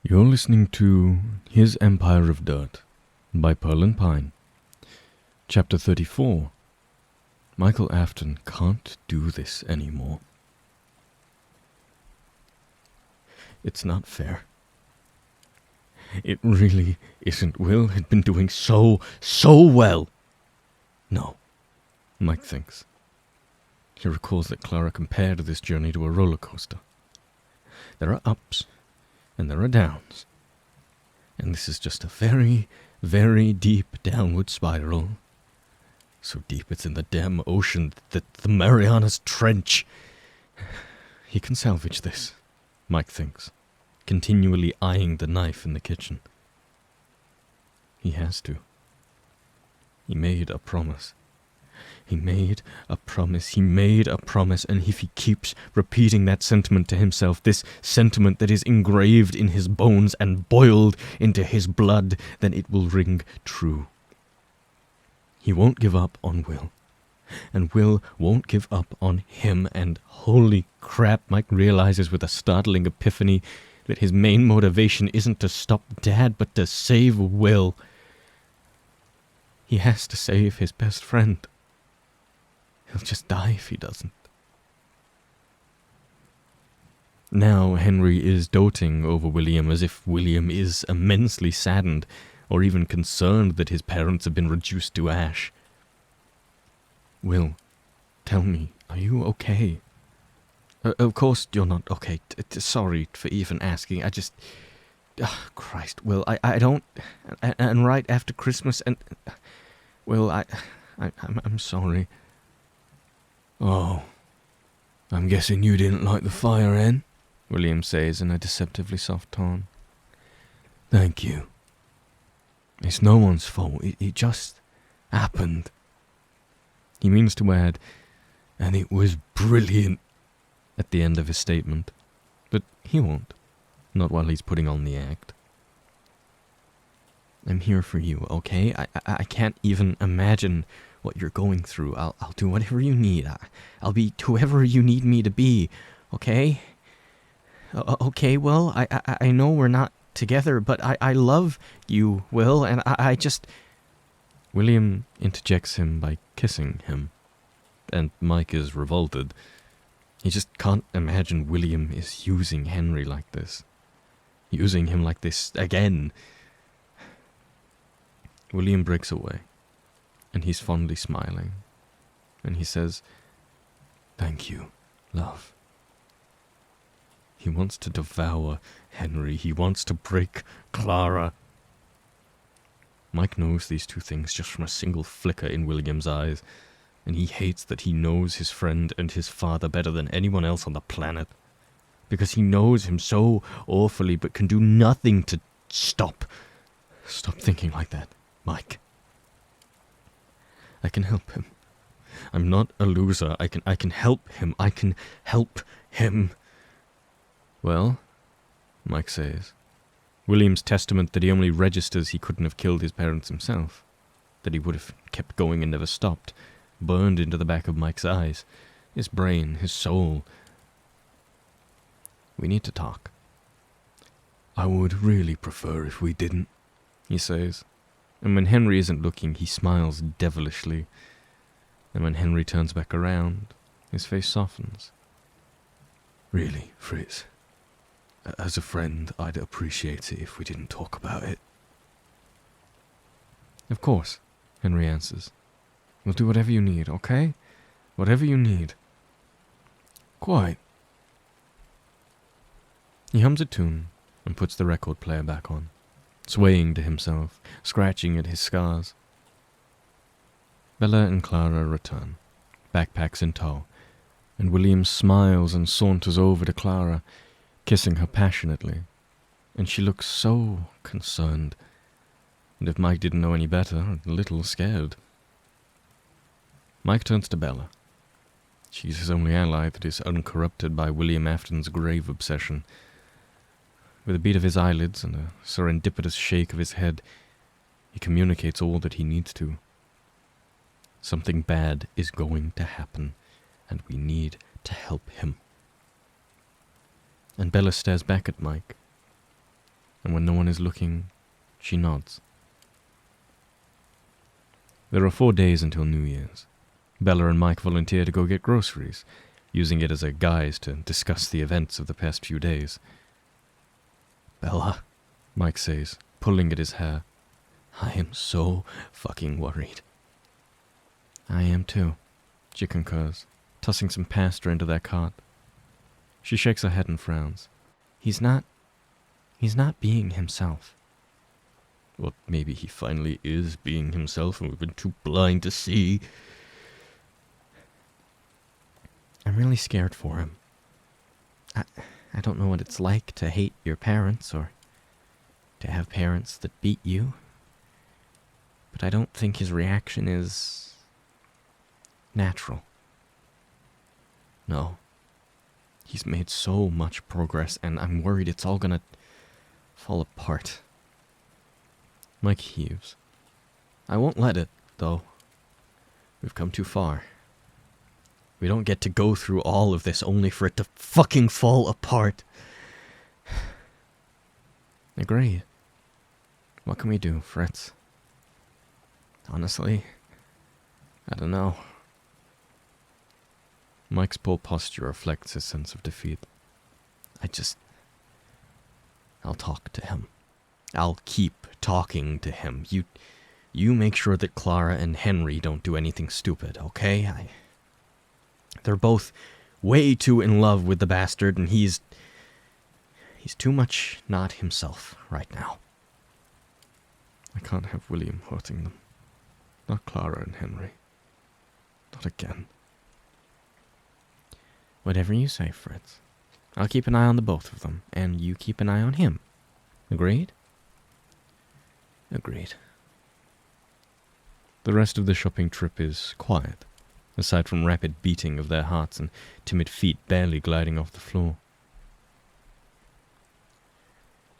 You're listening to His Empire of Dirt by Pearlandpine. Chapter 34. Michael Afton can't do this anymore. It's not fair. It really isn't. Will had been doing so well. No, Mike thinks. He recalls that Clara compared this journey to a roller coaster. There are ups and there are downs. And this is just a very, very deep downward spiral. So deep it's in the damn ocean that the Marianas Trench. He can salvage this, Mike thinks, continually eyeing the knife in the kitchen. He has to. He made a promise. He made a promise, and if he keeps repeating that sentiment to himself, this sentiment that is engraved in his bones and boiled into his blood, then it will ring true. He won't give up on Will, and Will won't give up on him, and holy crap, Mike realizes with a startling epiphany that his main motivation isn't to stop Dad, but to save Will. He has to save his best friend. He'll just die if he doesn't. Now Henry is doting over William as if William is immensely saddened or even concerned that his parents have been reduced to ash. Will, tell me, are you okay? Of course you're not okay. Sorry for even asking. I just... Christ, Will, I don't... And right after Christmas and... Will, I'm sorry. Oh, I'm guessing you didn't like the fire, Hen? William says in a deceptively soft tone. Thank you. It's no one's fault. It just happened. He means to add, and it was brilliant, at the end of his statement. But he won't. Not while he's putting on the act. I'm here for you, okay? I can't even imagine what you're going through. I'll do whatever you need. I'll be whoever you need me to be, okay? Okay, Will, I know we're not together, but I love you, Will, and I just... William interjects him by kissing him, and Mike is revolted. He just can't imagine William is using Henry like this. Using him like this again. William breaks away, and he's fondly smiling, and he says, "Thank you, love." He wants to devour Henry. He wants to break Clara. Mike knows these two things just from a single flicker in William's eyes, and he hates that he knows his friend and his father better than anyone else on the planet, because he knows him so awfully but can do nothing to stop thinking like that. Mike. I can help him. I'm not a loser. I can help him. I can help him. Well, Mike says, William's testament that he only registers he couldn't have killed his parents himself, that he would have kept going and never stopped, burned into the back of Mike's eyes, his brain, his soul. We need to talk. I would really prefer if we didn't, he says. And when Henry isn't looking, he smiles devilishly. And when Henry turns back around, his face softens. Really, Fritz, as a friend, I'd appreciate it if we didn't talk about it. Of course, Henry answers. We'll do whatever you need, okay? Whatever you need. Quite. He hums a tune and puts the record player back on, swaying to himself, scratching at his scars. Bella and Clara return, backpacks in tow, and William smiles and saunters over to Clara, kissing her passionately, and she looks so concerned, and if Mike didn't know any better, a little scared. Mike turns to Bella. She's his only ally that is uncorrupted by William Afton's grave obsession. With a beat of his eyelids and a serendipitous shake of his head, he communicates all that he needs to. Something bad is going to happen, and we need to help him. And Bella stares back at Mike. and when no one is looking, she nods. There are 4 days until New Year's. Bella and Mike volunteer to go get groceries, using it as a guise to discuss the events of the past few days. "Bella," Mike says, pulling at his hair, "I am so fucking worried." "I am too," she concurs, tossing some pasta into their cart. She shakes her head and frowns. He's not being himself." "Well, maybe he finally is being himself and we've been too blind to see." "I'm really scared for him. I don't know what it's like to hate your parents or to have parents that beat you, but I don't think his reaction is natural. No. He's made so much progress, and I'm worried it's all gonna fall apart." Mike heaves. "I won't let it, though. We've come too far. We don't get to go through all of this only for it to fucking fall apart." "Agreed. What can we do, Fritz?" "Honestly, I don't know." Mike's poor posture reflects his sense of defeat. I'll talk to him. I'll keep talking to him. You make sure that Clara and Henry don't do anything stupid, okay? They're both way too in love with the bastard, and he's too much not himself right now. I can't have William hurting them. Not Clara and Henry. Not again. Whatever you say, Fritz. I'll keep an eye on the both of them, and you keep an eye on him. Agreed? Agreed. The rest of the shopping trip is quiet, aside from rapid beating of their hearts and timid feet barely gliding off the floor.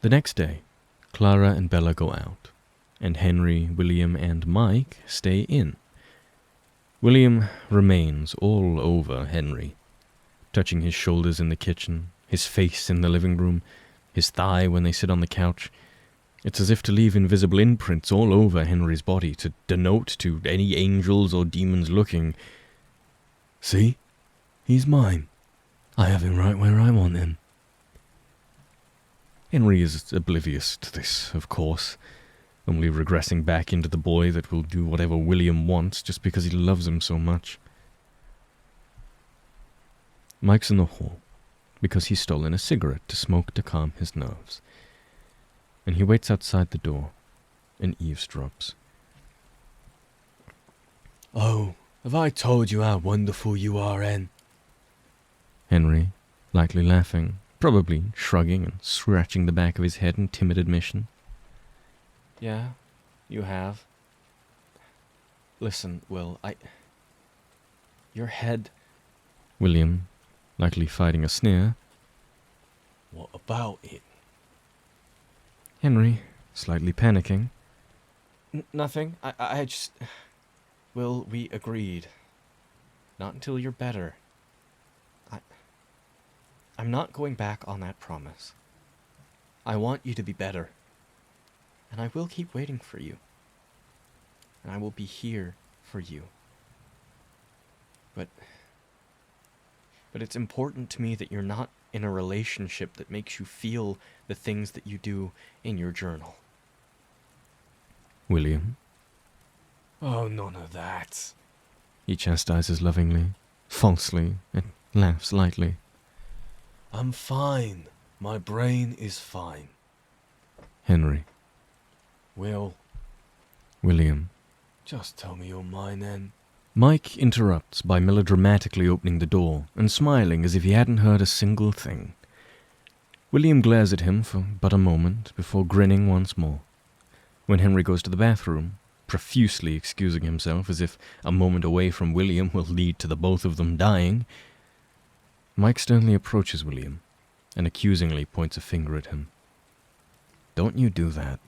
The next day, Clara and Bella go out, and Henry, William, and Mike stay in. William remains all over Henry, touching his shoulders in the kitchen, his face in the living room, his thigh when they sit on the couch. It's as if to leave invisible imprints all over Henry's body to denote to any angels or demons looking, "See? He's mine. I have him right where I want him." Henry is oblivious to this, of course, only regressing back into the boy that will do whatever William wants just because he loves him so much. Mike's in the hall, because he's stolen a cigarette to smoke to calm his nerves, and he waits outside the door and eavesdrops. "Oh, have I told you how wonderful you are, Hen?" Henry, lightly laughing, probably shrugging and scratching the back of his head in timid admission. "Yeah, you have. Listen, Will, your head..." William, likely fighting a sneer. "What about it?" Henry, slightly panicking. Nothing. I just... Will, we agreed. Not until you're better. I'm not going back on that promise. I want you to be better. And I will keep waiting for you. And I will be here for you. But it's important to me that you're not in a relationship that makes you feel the things that you do in your journal. William? "Oh, none of that." He chastises lovingly, falsely, and laughs lightly. "I'm fine. My brain is fine." Henry. "Will." William. "Just tell me you're mine then." Mike interrupts by melodramatically opening the door and smiling as if he hadn't heard a single thing. William glares at him for but a moment before grinning once more. When Henry goes to the bathroom, profusely excusing himself as if a moment away from William will lead to the both of them dying, Mike sternly approaches William and accusingly points a finger at him. "Don't you do that."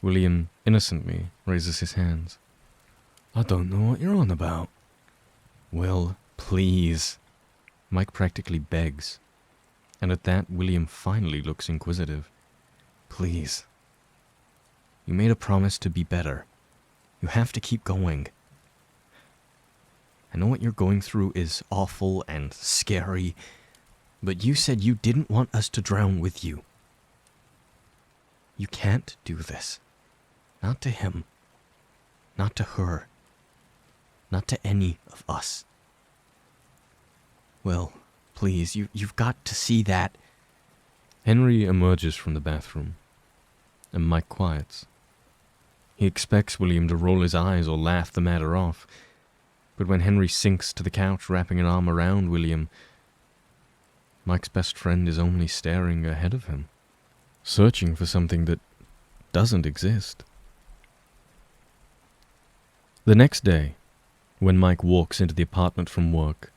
William innocently raises his hands. "I don't know what you're on about." "Will, please." Mike practically begs, and at that William finally looks inquisitive. please. You made a promise to be better. You have to keep going. I know what you're going through is awful and scary, but you said you didn't want us to drown with you. You can't do this. Not to him. Not to her. Not to any of us. Well, please, you've got to see that. Henry emerges from the bathroom, and Mike quiets. He expects William to roll his eyes or laugh the matter off, but when Henry sinks to the couch wrapping an arm around William, Mike's best friend is only staring ahead of him, searching for something that doesn't exist. The next day, when Mike walks into the apartment from work,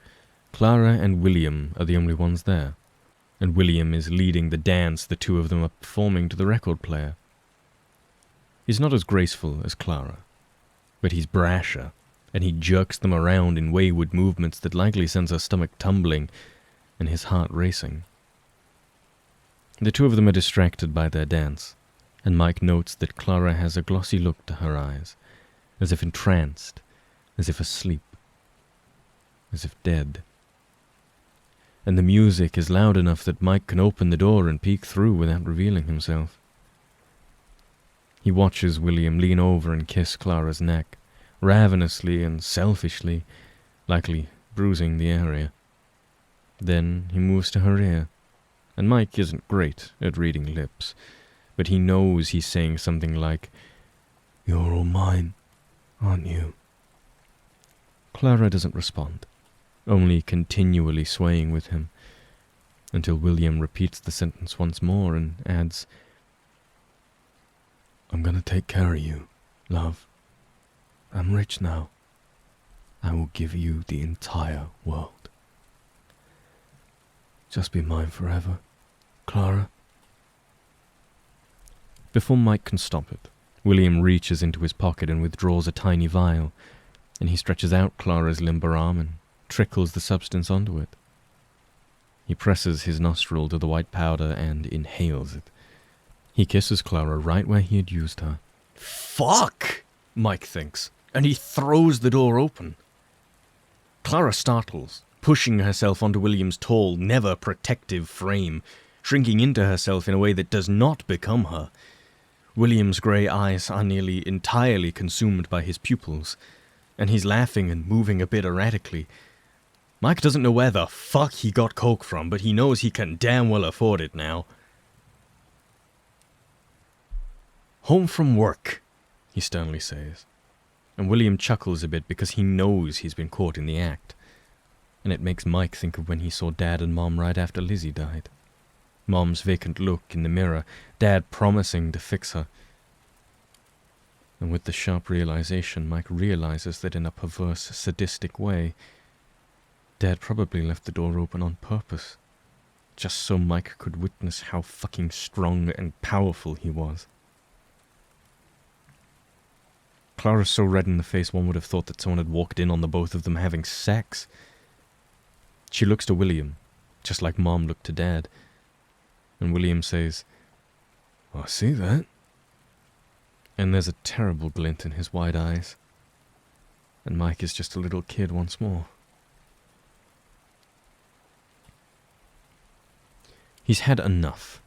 Clara and William are the only ones there, and William is leading the dance the two of them are performing to the record player. He's not as graceful as Clara, but he's brasher, and he jerks them around in wayward movements that likely sends her stomach tumbling and his heart racing. The two of them are distracted by their dance, and Mike notes that Clara has a glossy look to her eyes, as if entranced, as if asleep, as if dead. And the music is loud enough that Mike can open the door and peek through without revealing himself. He watches William lean over and kiss Clara's neck, ravenously and selfishly, likely bruising the area. Then he moves to her ear, and Mike isn't great at reading lips, but he knows he's saying something like, "You're all mine, aren't you?" Clara doesn't respond, only continually swaying with him, until William repeats the sentence once more and adds, "I'm gonna take care of you, love. I'm rich now. I will give you the entire world. Just be mine forever, Clara." Before Mike can stop it, William reaches into his pocket and withdraws a tiny vial, and he stretches out Clara's limber arm and trickles the substance onto it. He presses his nostril to the white powder and inhales it. He kisses Clara right where he had used her. "Fuck!" Mike thinks, and he throws the door open. Clara startles, pushing herself onto William's tall, never-protective frame, shrinking into herself in a way that does not become her. William's grey eyes are nearly entirely consumed by his pupils, and he's laughing and moving a bit erratically. Mike doesn't know where the fuck he got coke from, but he knows he can damn well afford it now. "Home from work," he sternly says, and William chuckles a bit because he knows he's been caught in the act, and it makes Mike think of when he saw Dad and Mom right after Lizzie died. Mom's vacant look in the mirror, Dad promising to fix her. And with the sharp realization, Mike realizes that in a perverse, sadistic way, Dad probably left the door open on purpose, just so Mike could witness how fucking strong and powerful he was. Clara's so red in the face one would have thought that someone had walked in on the both of them having sex. She looks to William, just like Mom looked to Dad, and William says, "I see that." And there's a terrible glint in his wide eyes, and Mike is just a little kid once more. He's had enough.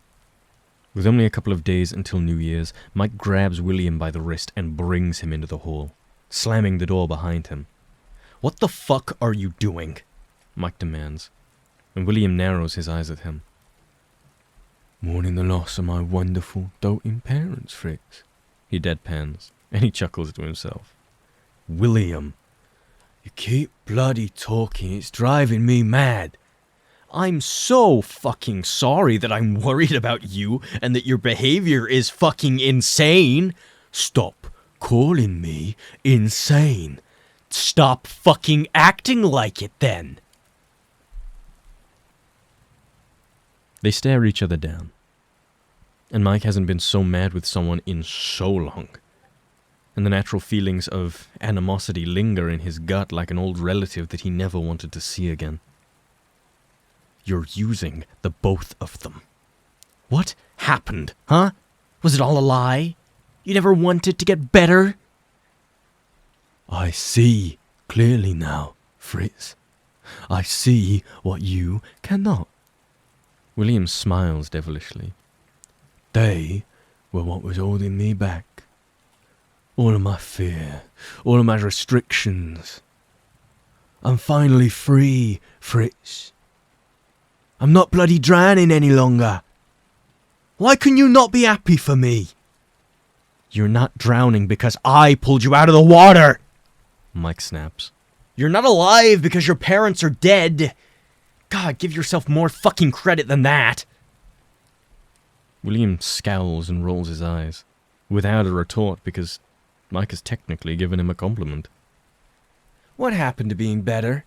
With only a couple of days until New Year's, Mike grabs William by the wrist and brings him into the hall, slamming the door behind him. "What the fuck are you doing?" Mike demands, and William narrows his eyes at him. "Mourning the loss of my wonderful, doting parents, Fritz," he deadpans, and he chuckles to himself. "William, you keep bloody talking, it's driving me mad. I'm so fucking sorry that I'm worried about you and that your behavior is fucking insane. Stop calling me insane. Stop fucking acting like it then." They stare each other down, and Mike hasn't been so mad with someone in so long, and the natural feelings of animosity linger in his gut like an old relative that he never wanted to see again. "You're using the both of them. What happened, huh? Was it all a lie? You never wanted to get better? I see clearly now, Fritz. I see what you cannot. William smiles devilishly. They were what was holding me back. All of my fear, all of my restrictions. I'm finally free, Fritz. I'm not bloody drowning any longer. Why can you not be happy for me? You're not drowning because I pulled you out of the water, Mike snaps. You're not alive because your parents are dead. God, give yourself more fucking credit than that. William scowls and rolls his eyes, without a retort because Mike has technically given him a compliment. What happened to being better?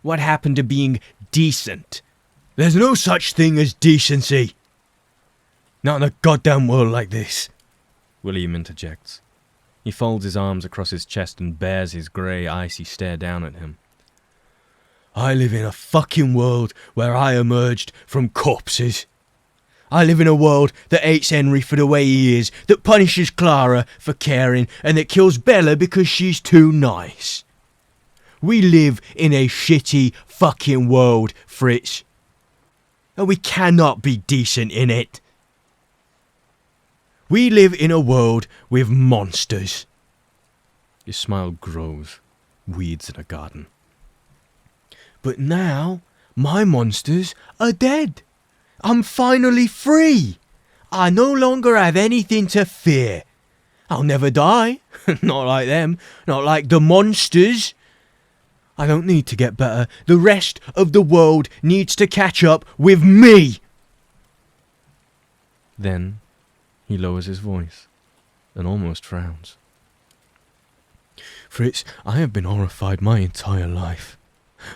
What happened to being decent? There's no such thing as decency. Not in a goddamn world like this. William interjects. He folds his arms across his chest and bares his grey, icy stare down at him. I live in a fucking world where I emerged from corpses. I live in a world that hates Henry for the way he is, that punishes Clara for caring, and that kills Bella because she's too nice. We live in a shitty fucking world, Fritz. And we cannot be decent in it. We live in a world with monsters. His smile grows, weeds in a garden. But now, my monsters are dead. I'm finally free. I no longer have anything to fear. I'll never die. Not like them. Not like the monsters. I don't need to get better. The rest of the world needs to catch up with me. Then he lowers his voice and almost frowns. Fritz, I have been horrified my entire life.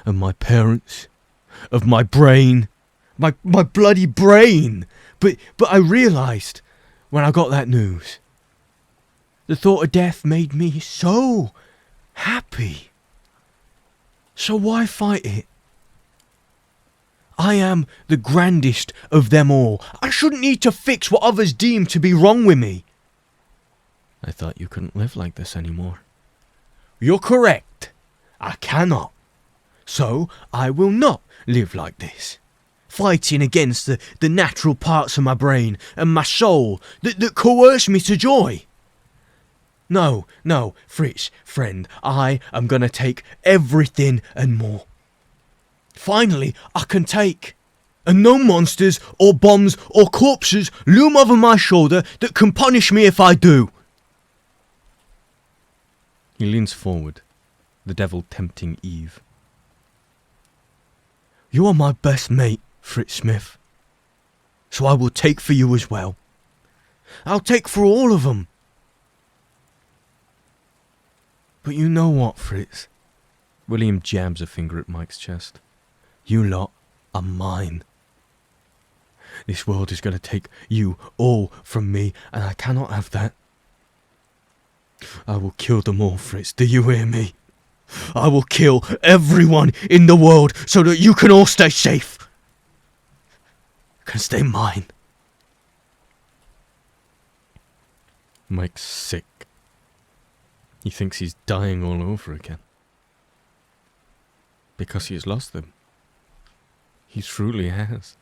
Of my parents. Of my brain. My bloody brain. But I realised when I got that news. The thought of death made me so happy. So why fight it? I am the grandest of them all. I shouldn't need to fix what others deem to be wrong with me. I thought you couldn't live like this anymore. You're correct. I cannot. So I will not live like this. Fighting against the natural parts of my brain and my soul that coerce me to joy. No, Fritz, friend, I am gonna take everything and more. Finally, I can take. And no monsters or bombs or corpses loom over my shoulder that can punish me if I do. He leans forward, the devil tempting Eve. You are my best mate, Fritz Smith. So I will take for you as well. I'll take for all of them. But you know what, Fritz? William jabs a finger at Mike's chest. You lot are mine. This world is going to take you all from me, and I cannot have that. I will kill them all, Fritz, do you hear me? I will kill everyone in the world so that you can all stay safe. Can stay mine. Mike's sick. He thinks he's dying all over again. Because he has lost them. He truly has.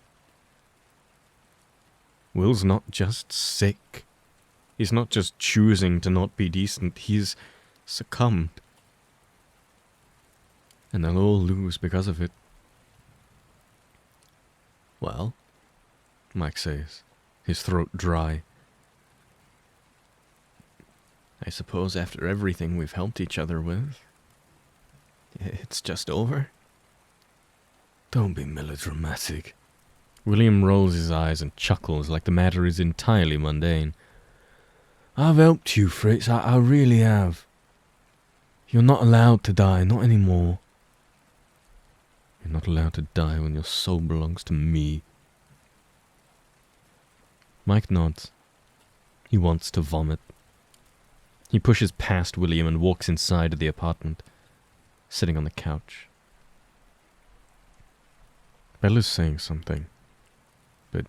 Will's not just sick. He's not just choosing to not be decent. He's succumbed. And they'll all lose because of it. Well, Mike says, his throat dry. I suppose after everything we've helped each other with, it's just over? Don't be melodramatic. William rolls his eyes and chuckles like the matter is entirely mundane. I've helped you, Fritz, I really have. You're not allowed to die, not anymore. You're not allowed to die when your soul belongs to me. Mike nods. He wants to vomit. He pushes past William and walks inside of the apartment, sitting on the couch. Bella's saying something, but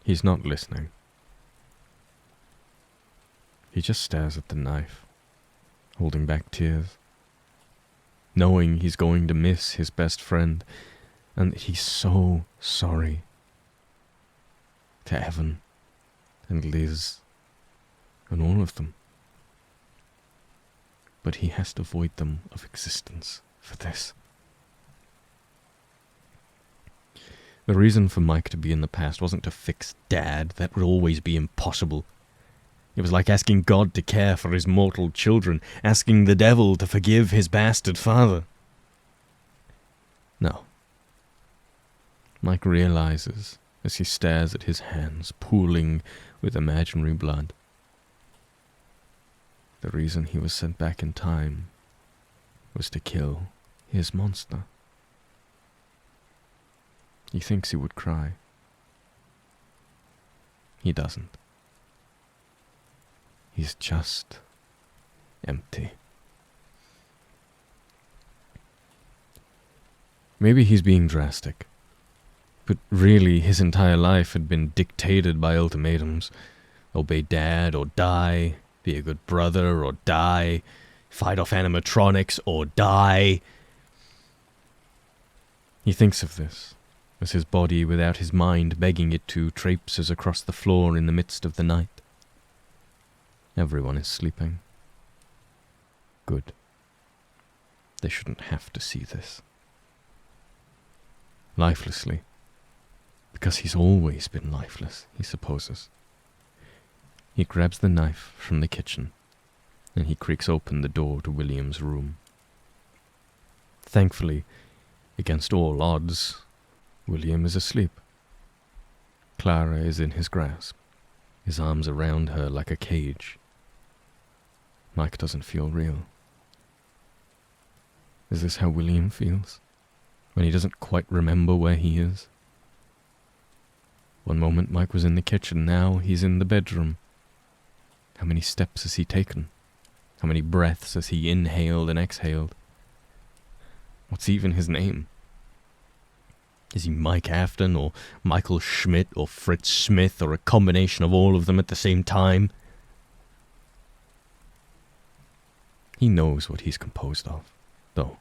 he's not listening. He just stares at the knife, holding back tears, knowing he's going to miss his best friend, and he's so sorry to Evan and Liz and all of them. But he has to void them of existence for this. The reason for Mike to be in the past wasn't to fix Dad. That would always be impossible. It was like asking God to care for his mortal children, asking the devil to forgive his bastard father. No. Mike realizes as he stares at his hands pooling with imaginary blood. The reason he was sent back in time was to kill his monster. He thinks he would cry. He doesn't. He's just empty. Maybe he's being drastic, but really his entire life had been dictated by ultimatums. Obey Dad or die, be a good brother or die, fight off animatronics or die. He thinks of this as his body, without his mind begging it to, traipses across the floor in the midst of the night. Everyone is sleeping. Good. They shouldn't have to see this. Lifelessly. Because he's always been lifeless, he supposes. He grabs the knife from the kitchen, and he creaks open the door to William's room. Thankfully, against all odds, William is asleep. Clara is in his grasp, his arms around her like a cage. Mike doesn't feel real. Is this how William feels? When he doesn't quite remember where he is? One moment Mike was in the kitchen, now he's in the bedroom. How many steps has he taken? How many breaths has he inhaled and exhaled? What's even his name? Is he Mike Afton, or Michael Schmidt, or Fritz Smith, or a combination of all of them at the same time? He knows what he's composed of, though.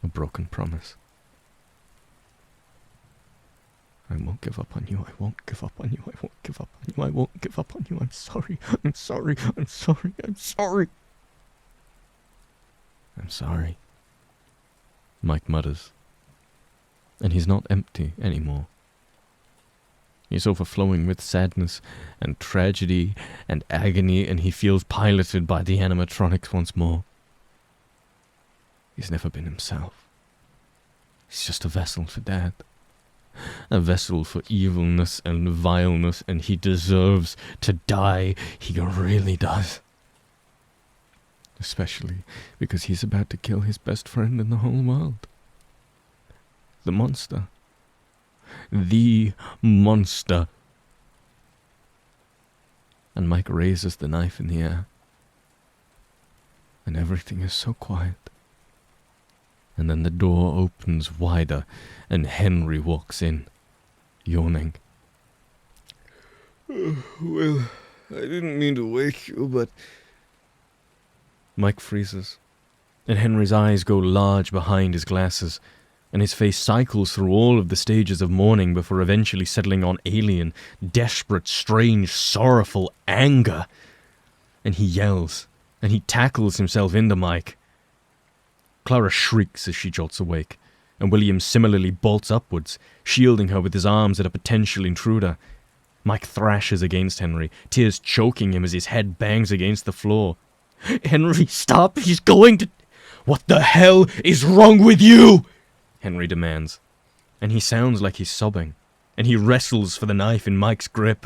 A broken promise. I won't give up on you, I won't give up on you, I won't give up on you, I won't give up on you, I'm sorry, I'm sorry, I'm sorry, I'm sorry. I'm sorry, Mike mutters. And he's not empty anymore. He's overflowing with sadness and tragedy and agony, and he feels piloted by the animatronics once more. He's never been himself. He's just a vessel for Dad. A vessel for evilness and vileness, and he deserves to die. He really does. Especially because he's about to kill his best friend in the whole world. The monster. The monster. And Mike raises the knife in the air. And everything is so quiet. And then the door opens wider, and Henry walks in, yawning. Well, I didn't mean to wake you, but... Mike freezes, and Henry's eyes go large behind his glasses, and his face cycles through all of the stages of mourning before eventually settling on alien, desperate, strange, sorrowful anger. And he yells, and he tackles himself into Mike. Clara shrieks as she jolts awake, and William similarly bolts upwards, shielding her with his arms at a potential intruder. Mike thrashes against Henry, tears choking him as his head bangs against the floor. Henry, stop! He's going to... What the hell is wrong with you? Henry demands, and he sounds like he's sobbing, and he wrestles for the knife in Mike's grip.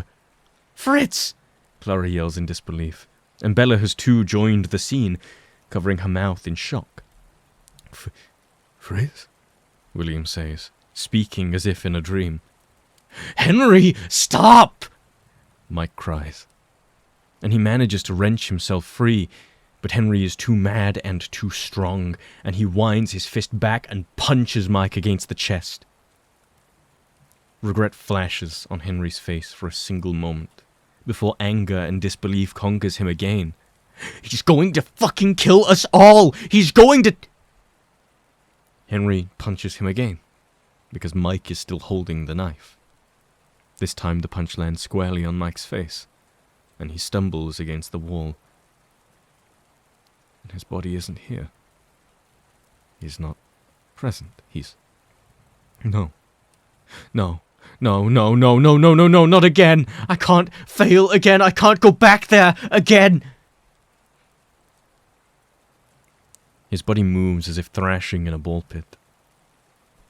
Fritz! Clara yells in disbelief, and Bella has too joined the scene, covering her mouth in shock. Fritz? William says, speaking as if in a dream. Henry, stop! Mike cries, and he manages to wrench himself free, but Henry is too mad and too strong, and he winds his fist back and punches Mike against the chest. Regret flashes on Henry's face for a single moment, before anger and disbelief conquers him again. He's going to fucking kill us all! He's going to... Henry punches him again, because Mike is still holding the knife. This time the punch lands squarely on Mike's face, and he stumbles against the wall. And his body isn't here. He's not present. He's... No. No. No, no, no, no, no, no, no, not again! I can't fail again! I can't go back there again! His body moves as if thrashing in a ball pit.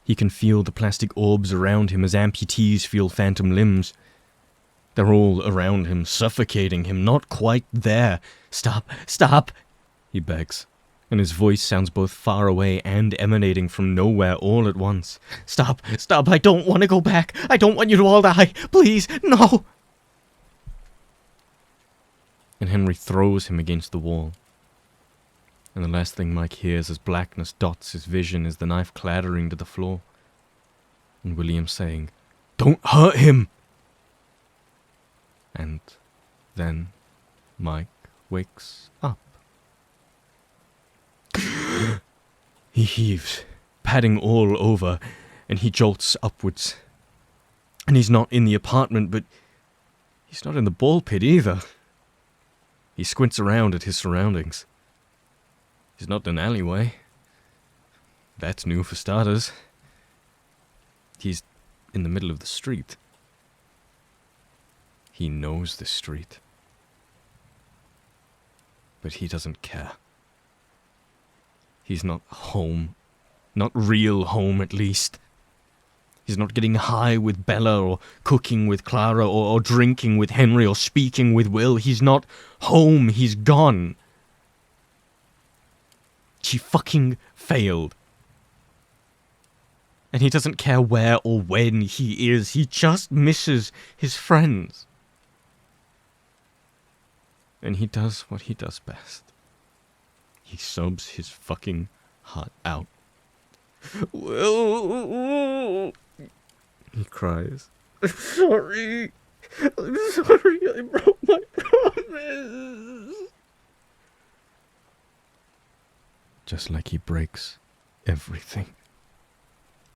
He can feel the plastic orbs around him as amputees feel phantom limbs. They're all around him, suffocating him, not quite there. Stop, stop, he begs, and his voice sounds both far away and emanating from nowhere all at once. Stop, stop, I don't want to go back. I don't want you to all die. Please, no. And Henry throws him against the wall. And the last thing Mike hears as blackness dots his vision is the knife clattering to the floor. And William saying, "Don't hurt him!" And then Mike wakes up. He heaves, padding all over, and he jolts upwards. And he's not in the apartment, but he's not in the ball pit either. He squints around at his surroundings. He's not in an alleyway. That's new for starters. He's in the middle of the street. He knows the street. But he doesn't care. He's not home. Not real home, at least. He's not getting high with Bella, or cooking with Clara, or drinking with Henry, or speaking with Will. He's not home. He's gone. She fucking failed. And he doesn't care where or when he is. He just misses his friends. And he does what he does best. He sobs his fucking heart out. Will, he cries. I'm sorry. I'm sorry I broke my promise. Just like he breaks everything.